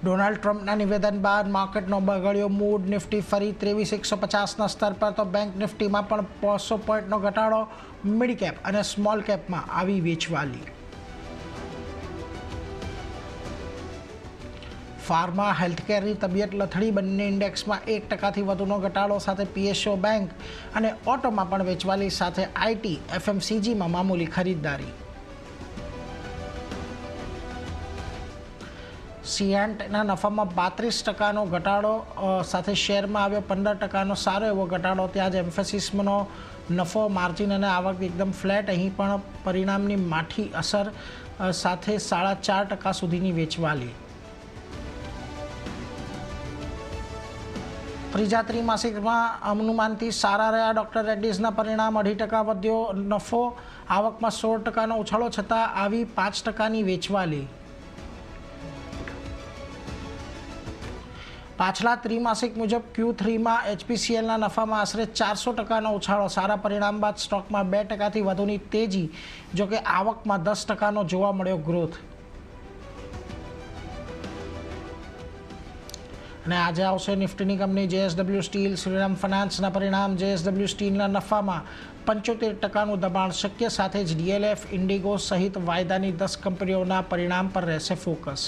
Donald ટ્રમ્પના નિવેદન બાદ માર્કેટનો બગડ્યો મૂડ. નિફ્ટી ફરી 23,150ના સ્તર પર તો બેંક નિફ્ટીમાં પણ 500 પોઈન્ટનો ઘટાડો. મિડ કેપ અને સ્મોલ કેપમાં આવી વેચવાલી. ફાર્મા હેલ્થકેરની તબિયત લથડી. બંને ઇન્ડેક્સમાં 1%થી વધુનો ઘટાડો સાથે પીએસયુ બેંક અને ઓટોમાં પણ વેચવાલી સાથે આઈટી એફએમસીજીમાં મામૂલી ખરીદદારી. સિયાન્ટના નફામાં 32%નો ઘટાડો સાથે શેરમાં આવ્યો 15%નો સારો એવો ઘટાડો. ત્યાં જ એમ્ફેસિસનો નફો, માર્જિન અને આવક એકદમ ફ્લેટ. અહીં પણ પરિણામની માઠી અસર સાથે 4.5% સુધીની વેચવાલી. ત્રીજા ત્રિમાસિકમાં અનુમાનથી સારા રહ્યા ડોક્ટર રેડ્ડીઝના પરિણામ. 2.5% વધ્યો નફો. આવકમાં 16%નો ઉછાળો છતાં આવી 5%ની વેચવાલી. પાછલા ત્રિમાસિક મુજબ Q3માં HPCLના નફામાં આશરે 400%નો ઉછાળો. સારા પરિણામ બાદ સ્ટોકમાં 2%થી વધુની તેજી. જોકે આવકમાં 10%નો જોવા મળ્યો ગ્રોથ. અને આજે આવશે નિફ્ટીની કંપની JSW સ્ટીલ, શ્રીરામ ફાઇનાન્સના પરિણામ. JSW સ્ટીલના નફામાં 75%નું દબાણ શક્ય સાથે જ DLF, ઇન્ડિગો સહિત વાયદાની 10 કંપનીઓના પરિણામ પર રહેશે ફોકસ.